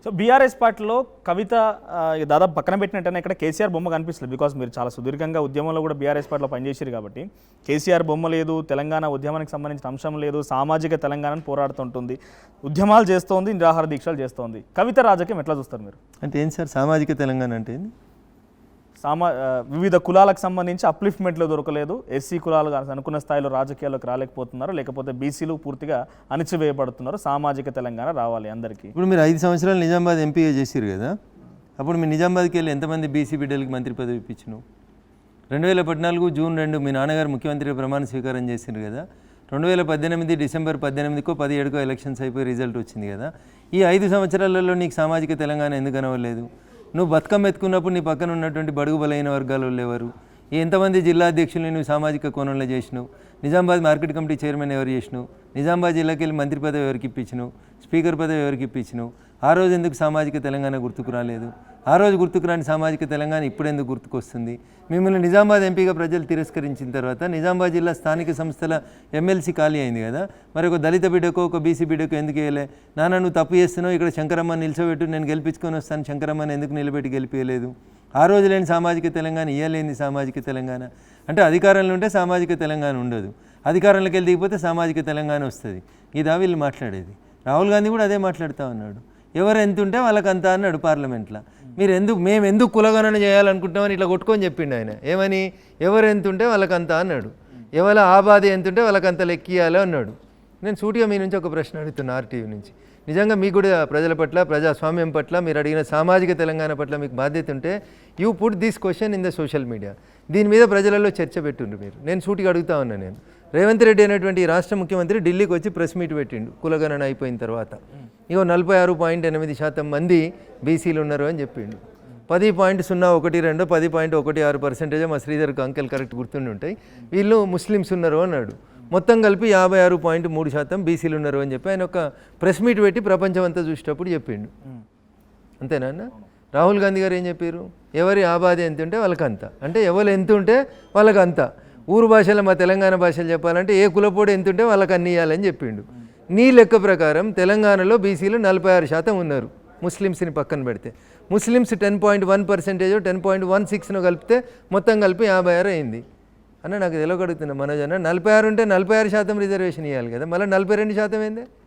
So BRS పార్టీలో కవిత దాదాపు పక్కన పెట్టినట్టనే ఇక్కడ కేసీఆర్ బొమ్మ కనిపిస్తుంది. బికాస్ మీరు చాలా సుదీర్ఘంగా ఉద్యమంలో కూడా బీఆర్ఎస్ పార్టీలో పనిచేశారు కాబట్టి కేసీఆర్ బొమ్మ లేదు, తెలంగాణ ఉద్యమానికి సంబంధించిన అంశం లేదు, సామాజిక తెలంగాణను పోరాడుతుంటుంది, ఉద్యమాలు చేస్తోంది, నిరాహార దీక్షలు చేస్తోంది. కవిత రాజకీయం ఎట్లా చూస్తారు మీరు? అంటే ఏంటి సార్ సామాజిక తెలంగాణ అంటే ఏంది? వివిధ కులాలకు సంబంధించి అప్లిఫ్ట్మెంట్లో దొరకలేదు, ఎస్సీ కులాలు అనుకున్న స్థాయిలో రాజకీయాల్లోకి రాలేకపోతున్నారు, లేకపోతే బీసీలు పూర్తిగా అణిచివేయబడుతున్నారు, సామాజిక తెలంగాణ రావాలి అందరికీ. ఇప్పుడు మీరు 5 సంవత్సరాలు నిజామాబాద్ ఎంపీగా చేశారు కదా, అప్పుడు మీ నిజామాబాద్కి వెళ్ళి ఎంతమంది బీసీ బిడ్డలకి మంత్రి పదవి ఇప్పించినావు? 2014 జూన్ 2 మీ నాన్నగారు ముఖ్యమంత్రిగా ప్రమాణ స్వీకారం చేశారు కదా. 2018 డిసెంబర్ 18కో 17కో ఎలక్షన్స్ అయిపోయి రిజల్ట్ వచ్చింది కదా. ఈ 5 సంవత్సరాలలో నీకు సామాజిక తెలంగాణ ఎందుకు కనవలేదు? నువ్వు బతుకమ్మ ఎత్తుకున్నప్పుడు నీ పక్కన ఉన్నటువంటి బడుగు బలైన వర్గాల వాళ్ళు ఎవరు? ఎంతమంది జిల్లా అధ్యక్షుల్ని నువ్వు సామాజిక కోణంలో చేసినావు? నిజామాబాద్ మార్కెట్ కమిటీ చైర్మన్ ఎవరు చేసినావు? నిజామాబాద్ జిల్లాకి వెళ్ళి మంత్రి పదవి ఎవరికి ఇప్పించినావు? స్పీకర్ పదవి ఎవరికి ఇప్పించినావు? ఆ రోజు ఎందుకు సామాజిక తెలంగాణ గుర్తుకు రాలేదు? ఆ రోజు గుర్తుకు రాని సామాజిక తెలంగాణ ఇప్పుడు ఎందుకు గుర్తుకొస్తుంది? మిమ్మల్ని నిజామాబాద్ ఎంపీగా ప్రజలు తిరస్కరించిన తర్వాత నిజామాబాద్ జిల్లా స్థానిక సంస్థల ఎమ్మెల్సీ ఖాళీ అయింది కదా, మరి ఒక దళిత బిడ్డకో ఒక బీసీ బిడ్డకో ఎందుకు వేయలే? నాన్న నువ్వు తప్పు చేస్తున్నావు, ఇక్కడ శంకరమ్మని నిలిచోబెట్టు, నేను గెలిపించుకొని వస్తాను, శంకరమ్మని ఎందుకు నిలబెట్టి గెలిపించలేదు? ఆ రోజు లేని సామాజిక తెలంగాణ ఇయ్యలేని సామాజిక తెలంగాణ అంటే అధికారంలో ఉంటే సామాజిక తెలంగాణ ఉండదు, అధికారంలోకి వెళ్ళి దిగిపోతే సామాజిక తెలంగాణ వస్తుంది. ఇదా వీళ్ళు మాట్లాడేది? రాహుల్ గాంధీ కూడా అదే మాట్లాడుతూ ఉన్నాడు. ఎవరు ఎంత ఉంటే వాళ్ళకంతా అన్నాడు పార్లమెంట్లో. మేము ఎందుకు కులగణన చేయాలనుకుంటున్నామని ఇట్లా కొట్టుకొని చెప్పిండు ఆయన. ఏమని? ఎవరు ఎంత ఉంటే వాళ్ళకంతా అన్నాడు, ఎవరి ఆబాది ఎంత ఉంటే వాళ్ళకంత లెక్కియాలి అన్నాడు. నేను సూటిగా మీ నుంచి ఒక ప్రశ్న అడుగుతున్నా, ఆర్టీవీ నుంచి. నిజంగా మీకు కూడా ప్రజల పట్ల, ప్రజాస్వామ్యం పట్ల, మీరు అడిగిన సామాజిక తెలంగాణ పట్ల మీకు బాధ్యత ఉంటే you put this question in the social media. దీని మీద ప్రజలలో చర్చ పెట్టుండ్రు మీరు. నేను సూటిగా అడుగుతా ఉన్నా. నేను రేవంత్ రెడ్డి అనేటువంటి రాష్ట్ర ముఖ్యమంత్రి ఢిల్లీకి వచ్చి ప్రెస్ మీట్ పెట్టిండు కులగణన అయిపోయిన తర్వాత. ఇగో 46.8% మంది బీసీలు ఉన్నారు అని చెప్పిండు. 10.012 10.16% మా శ్రీధర్కి అంకెల్ కరెక్ట్ గుర్తుండి ఉంటాయి, వీళ్ళు ముస్లిమ్స్ ఉన్నారు అన్నాడు. మొత్తం కలిపి 56.3% బీసీలు ఉన్నారు అని చెప్పి ఆయన ఒక ప్రెస్ మీట్ పెట్టి ప్రపంచం అంతా చూసేటప్పుడు చెప్పిండు. అంతేనా అన్న? రాహుల్ గాంధీ గారు ఏం చెప్పారు? ఎవరి ఆబాది ఎంత ఉంటే వాళ్ళకంత, అంటే ఎవరు ఎంత ఉంటే వాళ్ళకంత. ఊరు భాషలో మా తెలంగాణ భాషలు చెప్పాలంటే ఏ కులపోడు ఎంత ఉంటే వాళ్ళకి అన్ని ఇవ్వాలని చెప్పిండు. నీ లెక్క ప్రకారం తెలంగాణలో బీసీలు 46% ఉన్నారు, ముస్లిమ్స్ని పక్కన పెడితే. ముస్లిమ్స్ 10.1%, 10.16 కలిపితే మొత్తం కలిపి 56 అయింది. అన్న నాకు తెలియగలుగుతున్నా మనోజ్ అన్న, 46 ఉంటే 46% రిజర్వేషన్ ఇవ్వాలి కదా, మళ్ళీ 42% ఏందే?